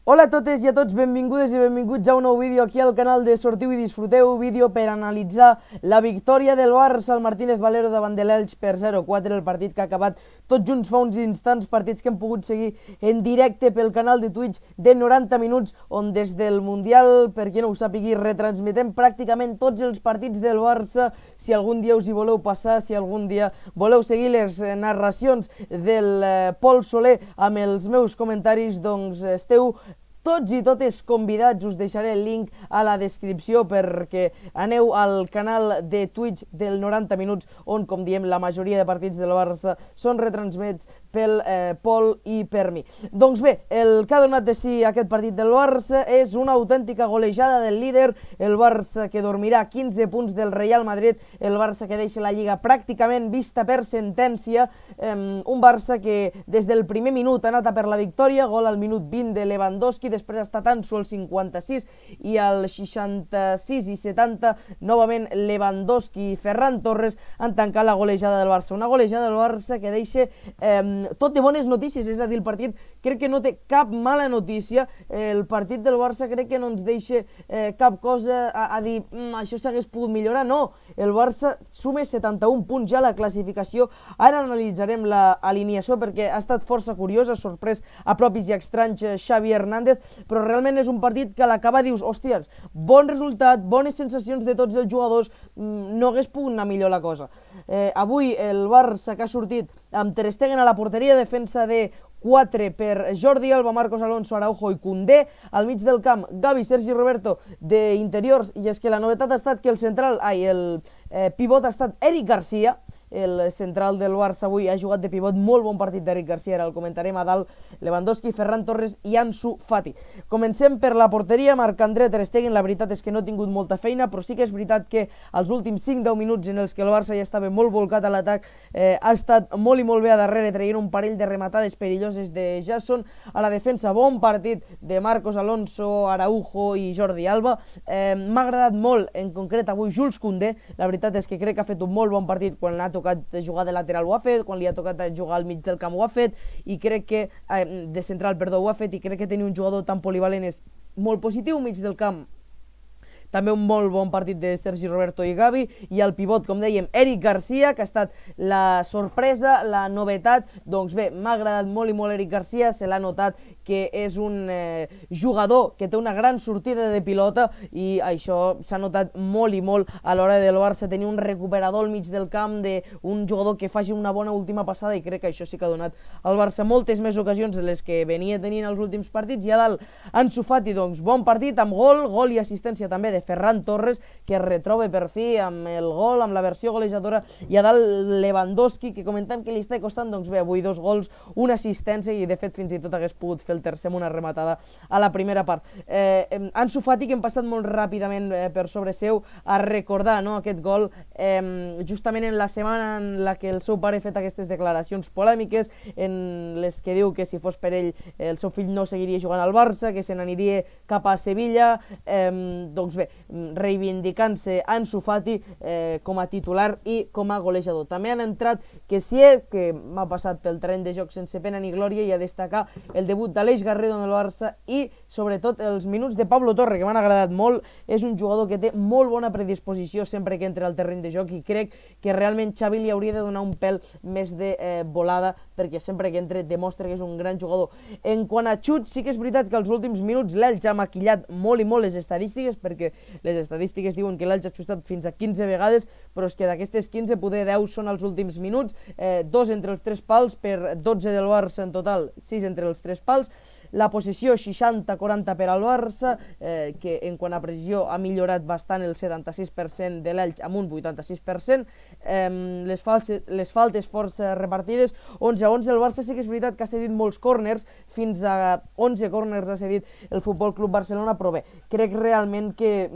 Hola a totes i a tots, benvingudes i benvinguts a un nou vídeo aquí al canal de Sortiu i Disfruteu, vídeo per analitzar la victòria del Barça al Martínez Valero davant de l'Elx per 0-4, el partit que ha acabat tots junts fa uns instants, partits que hem pogut seguir en directe pel canal de Twitch de 90 minuts, on des del Mundial, per qui no ho sàpigui, retransmetem pràcticament tots els partits del Barça. Si algun dia us hi voleu passar, si algun dia voleu seguir les narracions del Pol Soler amb els meus comentaris, doncs esteu tots i totes convidats. Us deixaré el link a la descripció perquè aneu al canal de Twitch del 90 minuts, on, com diem, la majoria de partits del Barça són retransmets pel Pol i per mi. Doncs bé, el que ha donat de si aquest partit del Barça és una autèntica golejada del líder, el Barça que dormirà 15 punts del Real Madrid, el Barça que deixa la Lliga pràcticament vista per sentència, un Barça que des del primer minut ha anat a per la victòria, gol al minut 20 de Lewandowski, després ha estat Ansu al 56 i al 66 i 70 novament Lewandowski i Ferran Torres han tancat la golejada del Barça. Una golejada del Barça que deixa tot de bones notícies, és a dir, el partit crec que no té cap mala notícia, el partit del Barça crec que no ens deixa cap cosa a dir això s'hagués pogut millorar, no, el Barça suma 71 punts ja a la classificació. Ara analitzarem l'alineació perquè ha estat força curiosa, sorprès a propis i estranys Xavi Hernández, però realment és un partit que a l'acaba dius, hòsties, bon resultat, bones sensacions de tots els jugadors, no hagués pogut anar millor la cosa. Avui el Barça que ha sortit amb Ter Stegen a la porteria, defensa de 4 per Jordi Alba, Marcos Alonso, Araujo i Koundé, al mig del camp Gavi, Sergi Roberto d'interiors, i és que la novetat ha estat que el pivot ha estat Eric Garcia. El central del Barça avui ha jugat de pivot, molt bon partit d'Eric Garcia, ara el comentarem a dalt, Lewandowski, Ferran Torres i Ansu Fati. Comencem per la porteria, Marc-André Ter Stegen, la veritat és que no ha tingut molta feina, però sí que és veritat que els últims 5-10 minuts en els que el Barça ja estava molt volcat a l'atac, ha estat molt i molt bé a darrere, traient un parell de rematades perilloses de Jason. A la defensa, bon partit de Marcos Alonso, Araujo i Jordi Alba. M'ha agradat molt, en concret avui, Jules Koundé, la veritat és que crec que ha fet un molt bon partit quan l'ha tocat jugar de lateral ho ha fet, quan li ha tocat jugar al mig del camp ho ha fet, i crec que de central, perdó, ho ha fet, i crec que tenir un jugador tan polivalent és molt positiu. Mig del camp també un molt bon partit de Sergi Roberto i Gavi, i el pivot, com dèiem, Eric Garcia, que ha estat la sorpresa, la novetat. Doncs bé, m'ha agradat molt i molt Eric Garcia, se l'ha notat que és un jugador que té una gran sortida de pilota, i això s'ha notat molt i molt a l'hora del Barça, tenir un recuperador al mig del camp, d'un jugador que faci una bona última passada, i crec que això sí que ha donat al Barça moltes més ocasions de les que venia tenint els últims partits. I a dalt, Ansu Fati, doncs, bon partit, amb gol i assistència també de Ferran Torres, que es retroba per fi amb el gol, amb la versió golejadora, i a dalt Lewandowski, que comentem que li està costant, doncs bé, avui 2 gols, una assistència, i de fet fins i tot hagués pogut fer el tercer amb una rematada a la primera part. Ansu Fati, que hem passat molt ràpidament per sobre seu, a recordar, no, aquest gol justament en la setmana en la que el seu pare ha fet aquestes declaracions polèmiques, en les que diu que si fos per ell el seu fill no seguiria jugant al Barça, que se n'aniria cap a Sevilla. Doncs bé, reivindicant-se Ansu Fati com a titular i com a golejador. També han entrat Kessié, que m'ha passat pel terreny de joc sense pena ni glòria, i a destacar el debut d'Aleix Garrido en el Barça i sobretot els minuts de Pablo Torre, que m'han agradat molt. És un jugador que té molt bona predisposició sempre que entra al terreny de joc, i crec que realment Xavi li hauria de donar un pèl més de volada, perquè sempre que entra demostra que és un gran jugador. En quant a xut, sí que és veritat que als últims minuts l'Elx ha maquillat molt i molt les estadístiques, perquè les estadístiques diuen que l'Elx ha xutat fins a 15 vegades, però és que d'aquestes 15 poder 10 són als últims minuts, 2 entre els 3 pals per 12 del Barça en total, 6 entre els 3 pals. La posició 60-40 per al Barça, que en quant a precisió ha millorat bastant el 76% de l'Elx amb un 86%. Les faltes força repartides, 11-11. El Barça sí que és veritat que ha cedit molts córners, fins a 11 córners ha cedit el Futbol Club Barcelona, però bé, crec realment que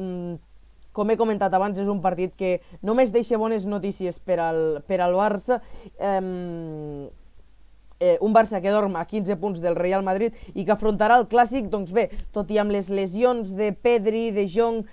com he comentat abans, és un partit que només deixa bones notícies per al Barça. Un Barça que dorm a 15 punts del Real Madrid i que afrontarà el Clàssic, doncs bé, tot i amb les lesions de Pedri, de Jong,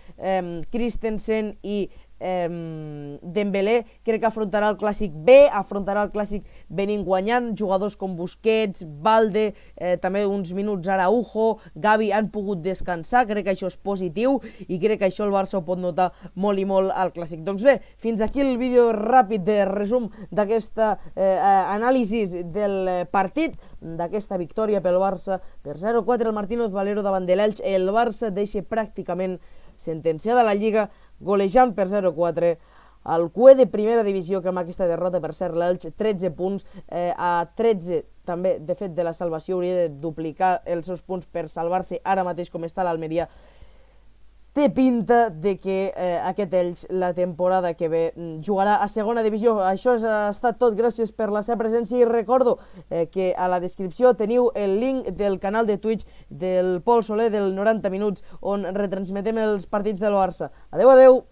Christensen i Dembélé crec que afrontarà el Clàssic B, afrontarà el Clàssic venint guanyant, jugadors com Busquets, Balde, també uns minuts Araujo, Gavi han pogut descansar, crec que això és positiu i crec que això el Barça ho pot notar molt i molt al Clàssic. Doncs bé, fins aquí el vídeo ràpid de resum d'aquesta anàlisi del partit, d'aquesta victòria pel Barça per 0-4 el Martínez Valero davant de l'Elx. El Barça deixa pràcticament sentenciada la Lliga golejant per 0-4 el CUE de primera divisió, que amb aquesta derrota per ser l'Elx, 13 punts a 13 també, de fet, de la salvació, hauria de duplicar els seus punts per salvar-se ara mateix com està l'Almeria. Té pinta de que aquest Elx la temporada que ve jugarà a segona divisió. Això ha estat tot, gràcies per la seva presència i recordo que a la descripció teniu el link del canal de Twitch del Pol Soler del 90 minuts on retransmetem els partits del Barça. Adeu, adeu!